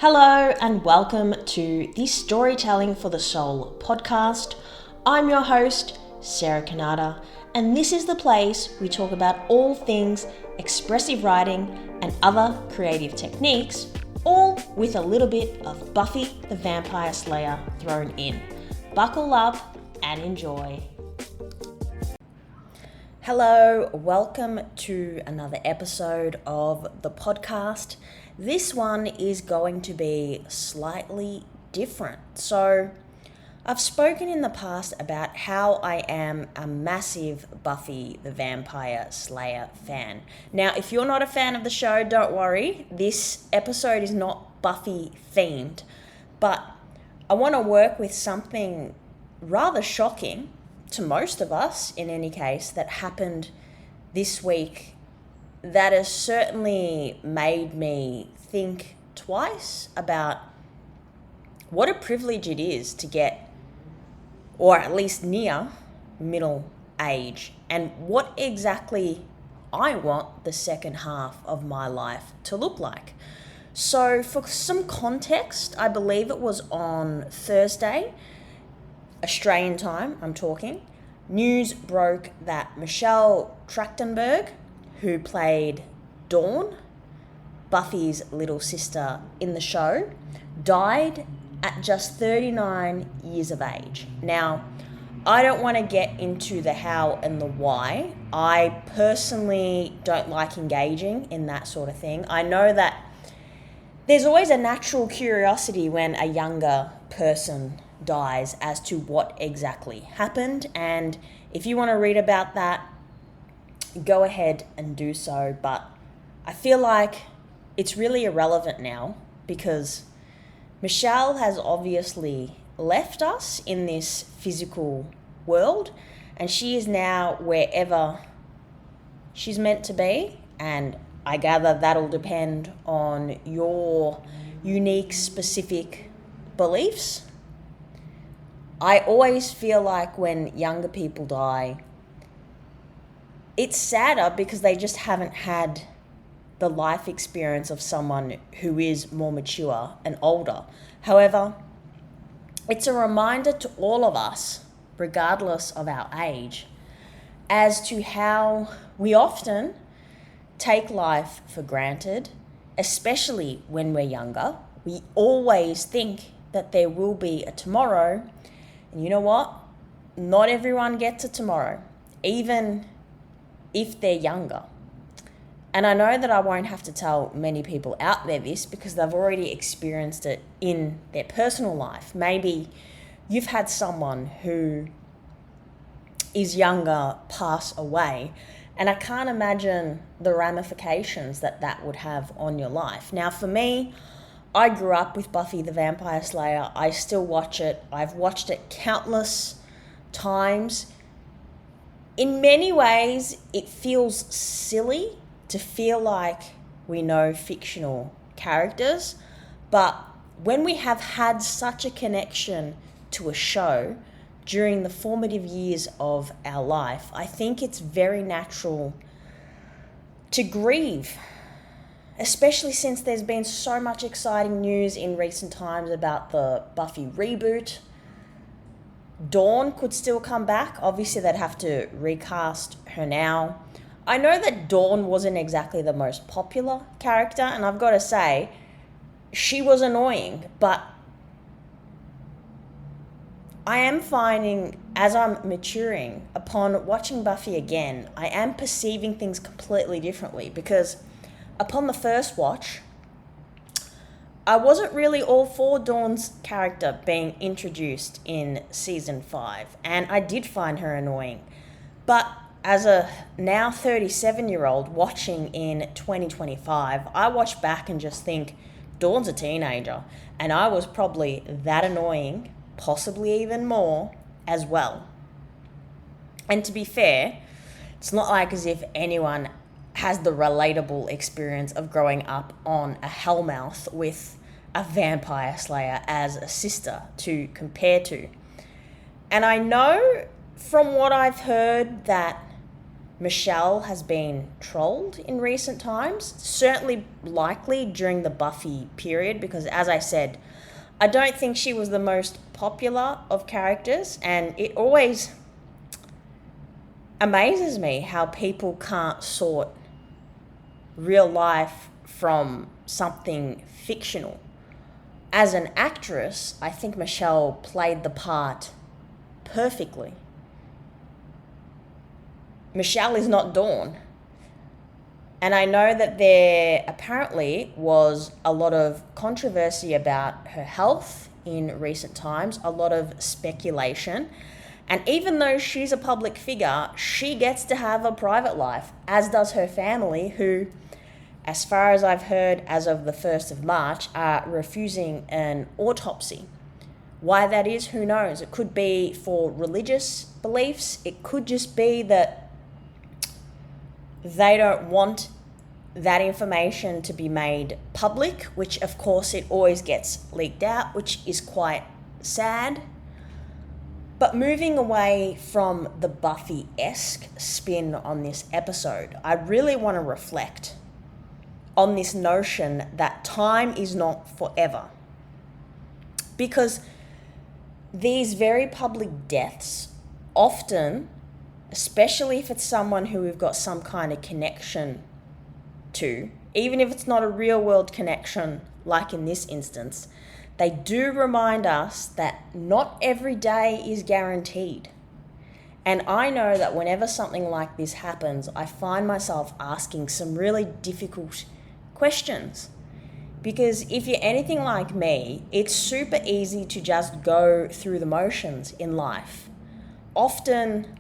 Hello and welcome to the Storytelling for the Soul podcast. I'm your host, Sarah Kanata, and this is the place we talk about all things expressive writing and other creative techniques, all with a little bit of Buffy the Vampire Slayer thrown in. Buckle up and enjoy. Hello, welcome to another episode of the podcast. This one is going to be slightly different. So, I've spoken in the past about how I am a massive Buffy the Vampire Slayer fan. Now, if you're not a fan of the show, don't worry. This episode is not Buffy themed, but I want to work with something rather shocking to most of us, in any case, that happened this week that has certainly made me think twice about what a privilege it is to get, or at least near, middle age, and what exactly I want the second half of my life to look like. So for some context, I believe it was on Thursday, Australian time, I'm talking, news broke that Michelle Trachtenberg, who played Dawn, Buffy's little sister in the show, died at just 39 years of age. Now, I don't want to get into the how and the why. I personally don't like engaging in that sort of thing. I know that there's always a natural curiosity when a younger person dies as to what exactly happened, and if you want to read about that, go ahead and do so. But I feel like it's really irrelevant now because Michelle has obviously left us in this physical world, and she is now wherever she's meant to be, and I gather that'll depend on your unique, specific beliefs. I always feel like when younger people die, it's sadder because they just haven't had the life experience of someone who is more mature and older. However, it's a reminder to all of us, regardless of our age, as to how we often take life for granted, especially when we're younger. We always think that there will be a tomorrow, and you know what? Not everyone gets a tomorrow, even if they're younger. And I know that I won't have to tell many people out there this because they've already experienced it in their personal life. Maybe you've had someone who is younger pass away, and I can't imagine the ramifications that that would have on your life. Now, for me, I grew up with Buffy the Vampire Slayer. I still watch it. I've watched it countless times. In many ways, it feels silly to feel like we know fictional characters, but when we have had such a connection to a show during the formative years of our life, I think it's very natural to grieve, especially since there's been so much exciting news in recent times about the Buffy reboot. Dawn could still come back. Obviously, they'd have to recast her now. I know that Dawn wasn't exactly the most popular character, and I've got to say, she was annoying, but I am finding, as I'm maturing, upon watching Buffy again, I am perceiving things completely differently because upon the first watch, I wasn't really all for Dawn's character being introduced in season 5, and I did find her annoying. But as a now 37-year-old watching in 2025, I watch back and just think, Dawn's a teenager, and I was probably that annoying, possibly even more, as well. And to be fair, it's not like as if anyone has the relatable experience of growing up on a hellmouth with a vampire slayer as a sister to compare to. And I know from what I've heard that Michelle has been trolled in recent times, certainly likely during the Buffy period, because as I said, I don't think she was the most popular of characters, and it always amazes me how people can't sort real life from something fictional. As an actress, I think Michelle played the part perfectly. Michelle is not Dawn. And I know that there apparently was a lot of controversy about her health in recent times, a lot of speculation. And even though she's a public figure, she gets to have a private life, as does her family, who, as far as I've heard, as of the 1st of March, are refusing an autopsy. Why that is, who knows? It could be for religious beliefs. It could just be that they don't want that information to be made public, which of course it always gets leaked out, which is quite sad. But moving away from the Buffy-esque spin on this episode, I really want to reflect on this notion that time is not forever. Because these very public deaths often, especially if it's someone who we've got some kind of connection to, even if it's not a real world connection like in this instance, they do remind us that not every day is guaranteed. And I know that whenever something like this happens, I find myself asking some really difficult questions. Because if you're anything like me, it's super easy to just go through the motions in life. Often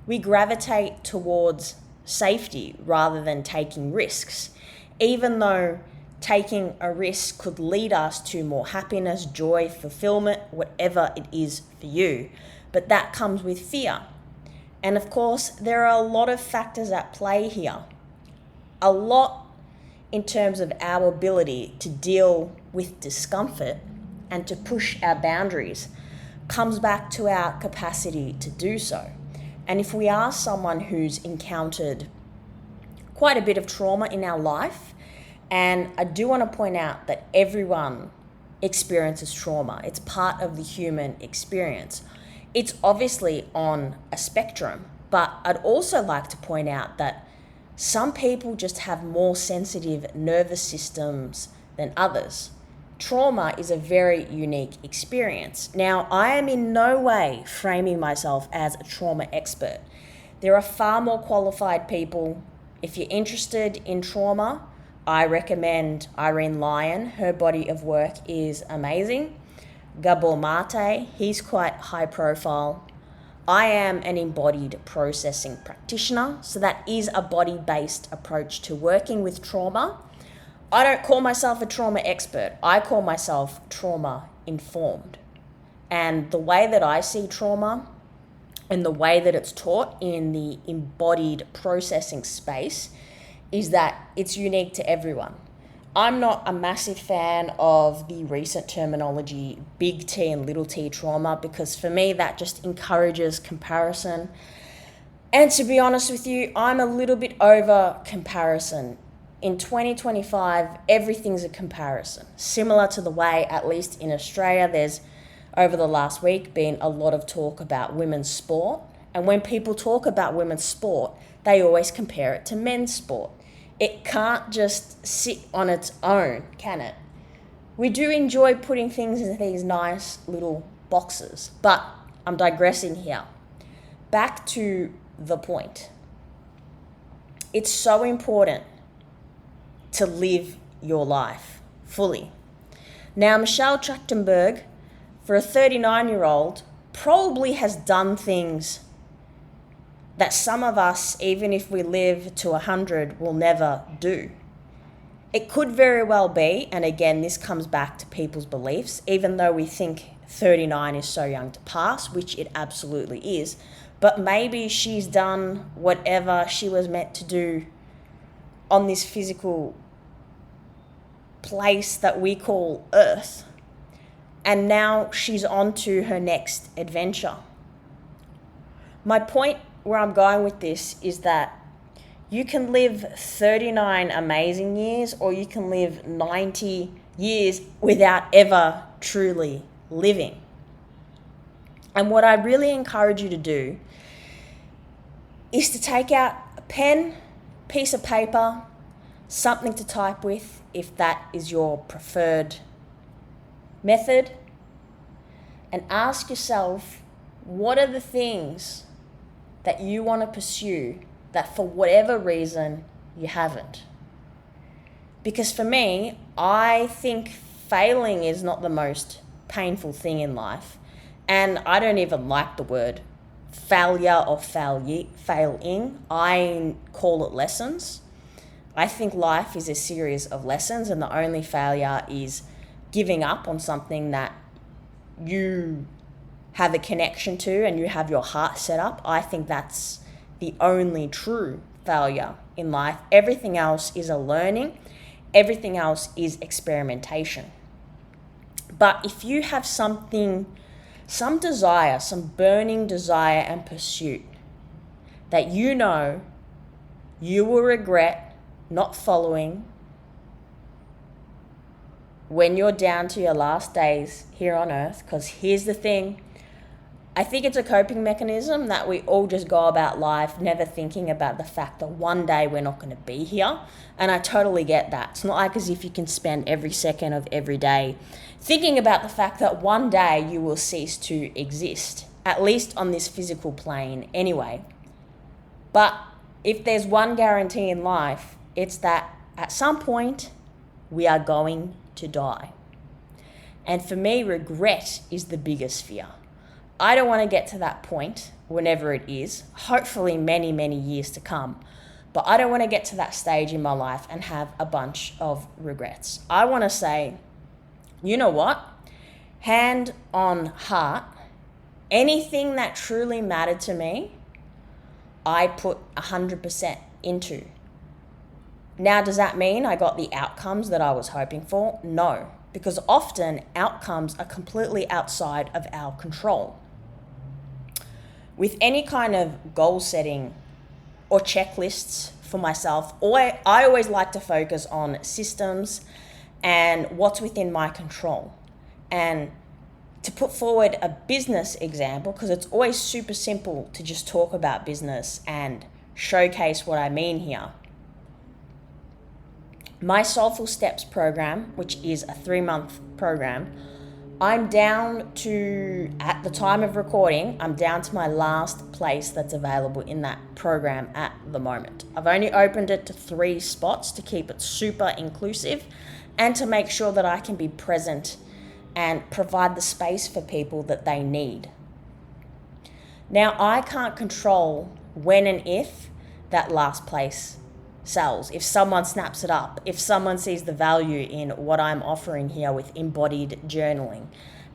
we gravitate towards safety rather than taking risks, even though taking a risk could lead us to more happiness, joy, fulfillment, whatever it is for you. But that comes with fear. And of course, there are a lot of factors at play here. A lot in terms of our ability to deal with discomfort and to push our boundaries comes back to our capacity to do so. And if we are someone who's encountered quite a bit of trauma in our life, and I do want to point out that everyone experiences trauma. It's part of the human experience. It's obviously on a spectrum, but I'd also like to point out that some people just have more sensitive nervous systems than others. Trauma is a very unique experience. Now, I am in no way framing myself as a trauma expert. There are far more qualified people. If you're interested in trauma, I recommend Irene Lyon. Her body of work is amazing. Gabor Mate, he's quite high profile. I am an embodied processing practitioner, so that is a body-based approach to working with trauma. I don't call myself a trauma expert. I call myself trauma informed. And the way that I see trauma and the way that it's taught in the embodied processing space is that it's unique to everyone. I'm not a massive fan of the recent terminology big T and little t trauma, because for me that just encourages comparison. And to be honest with you, I'm a little bit over comparison. In 2025, everything's a comparison. Similar to the way, at least in Australia, there's over the last week been a lot of talk about women's sport. And when people talk about women's sport, they always compare it to men's sport. It can't just sit on its own, can it? We do enjoy putting things into these nice little boxes, but I'm digressing here. Back to the point. It's so important to live your life fully. Now, Michelle Trachtenberg, for a 39-year-old, probably has done things that some of us, even if we live to 100, will never do. It could very well be, and again, this comes back to people's beliefs, even though we think 39 is so young to pass, which it absolutely is, but maybe she's done whatever she was meant to do on this physical place that we call Earth, and now she's on to her next adventure. My point where I'm going with this is that you can live 39 amazing years, or you can live 90 years without ever truly living. And what I really encourage you to do is to take out a pen, piece of paper, something to type with, if that is your preferred method, and ask yourself, what are the things that you want to pursue that for whatever reason you haven't? Because for me, I think failing is not the most painful thing in life. And I don't even like the word failure or failing. I call it lessons. I think life is a series of lessons, and the only failure is giving up on something that you have a connection to and you have your heart set up. I think that's the only true failure in life. Everything else is a learning. Everything else is experimentation. But if you have something, some desire, some burning desire and pursuit that you know you will regret not following when you're down to your last days here on earth, because here's the thing, I think it's a coping mechanism that we all just go about life never thinking about the fact that one day we're not going to be here. And I totally get that. It's not like as if you can spend every second of every day thinking about the fact that one day you will cease to exist, at least on this physical plane anyway. But if there's one guarantee in life, it's that at some point we are going to die. And for me, regret is the biggest fear. I don't want to get to that point, whenever it is, hopefully many, many years to come. But I don't want to get to that stage in my life and have a bunch of regrets. I want to say, you know what? Hand on heart, anything that truly mattered to me, I put 100% into. Now, does that mean I got the outcomes that I was hoping for? No, because often outcomes are completely outside of our control. With any kind of goal setting or checklists for myself, I always like to focus on systems and what's within my control. And to put forward a business example, because it's always super simple to just talk about business and showcase what I mean here. My Soulful Steps program, which is a 3-month program, I'm down to, at the time of recording, I'm down to my last place that's available in that program at the moment. I've only opened it to 3 spots to keep it super inclusive and to make sure that I can be present and provide the space for people that they need. Now, I can't control when and if that last place sells, if someone snaps it up, if someone sees the value in what I'm offering here with embodied journaling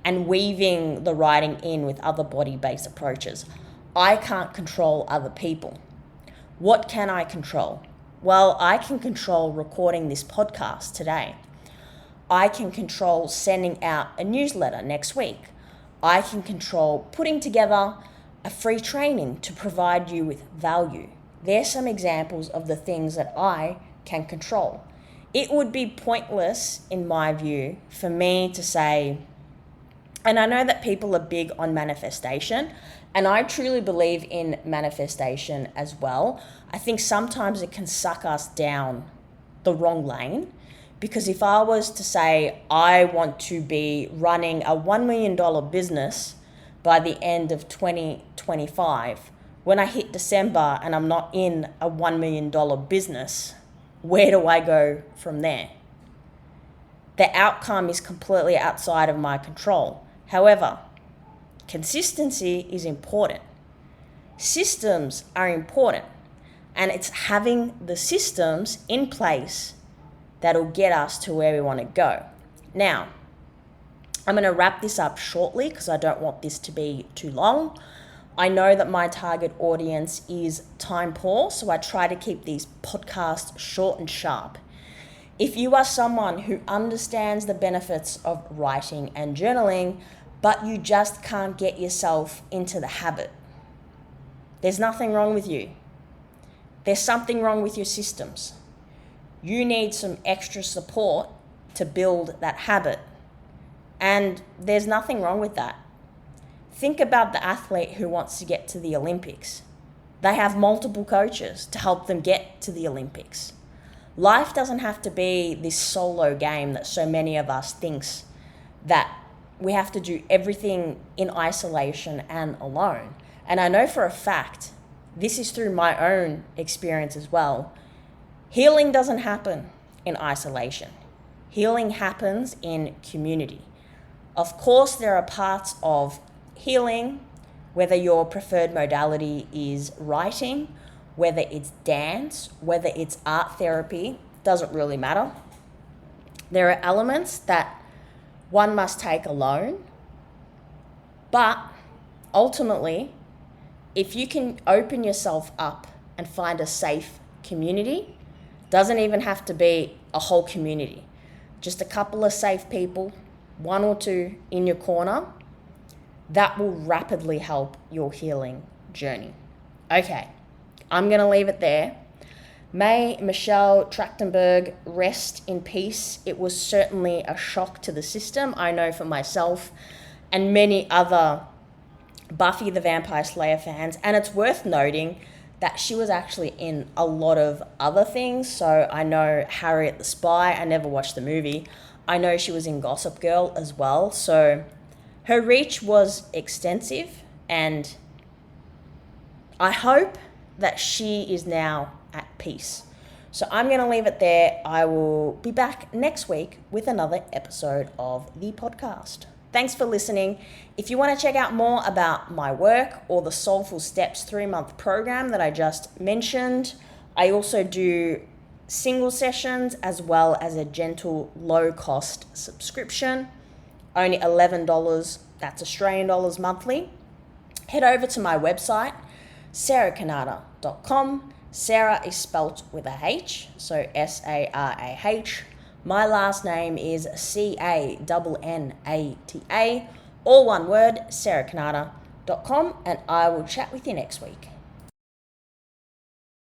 and weaving the writing in with other body-based approaches. I can't control other people. What can I control? Well, I can control recording this podcast today. I can control sending out a newsletter next week. I can control putting together a free training to provide you with value. There's some examples of the things that I can control. It would be pointless, in my view, for me to say, and I know that people are big on manifestation, and I truly believe in manifestation as well. I think sometimes it can suck us down the wrong lane, because if I was to say I want to be running a $1 million business by the end of 2025, when I hit December and I'm not in a $1 million business, where do I go from there? The outcome is completely outside of my control. However, consistency is important. Systems are important, and it's having the systems in place that'll get us to where we want to go. Now, I'm going to wrap this up shortly because I don't want this to be too long. I know that my target audience is time poor, so I try to keep these podcasts short and sharp. If you are someone who understands the benefits of writing and journaling, but you just can't get yourself into the habit, There's nothing wrong with you. There's something wrong with your systems. You need some extra support to build that habit. And there's nothing wrong with that. Think about the athlete who wants to get to the Olympics. They have multiple coaches to help them get to the Olympics. Life doesn't have to be this solo game that so many of us thinks that we have to do everything in isolation and alone. And I know for a fact, this is through my own experience as well, healing doesn't happen in isolation. Healing happens in community. Of course, there are parts of healing, whether your preferred modality is writing, whether it's dance, whether it's art therapy, doesn't really matter. There are elements that one must take alone, but ultimately, if you can open yourself up and find a safe community, doesn't even have to be a whole community, just a couple of safe people, one or two in your corner, that will rapidly help your healing journey. Okay, I'm going to leave it there. May Michelle Trachtenberg rest in peace. It was certainly a shock to the system, I know for myself and many other Buffy the Vampire Slayer fans. And it's worth noting that she was actually in a lot of other things. So I know Harriet the Spy, I never watched the movie. I know she was in Gossip Girl as well. So her reach was extensive, and I hope that she is now at peace. So I'm going to leave it there. I will be back next week with another episode of the podcast. Thanks for listening. If you want to check out more about my work or the Soulful Steps 3-month program that I just mentioned, I also do single sessions as well as a gentle low-cost subscription. Only $11, that's Australian dollars monthly. Head over to my website, sarahkanata.com. Sarah is spelt with a H, so S-A-R-A-H. My last name is C-A-N-N-A-T-A, all one word, sarahkanata.com, and I will chat with you next week.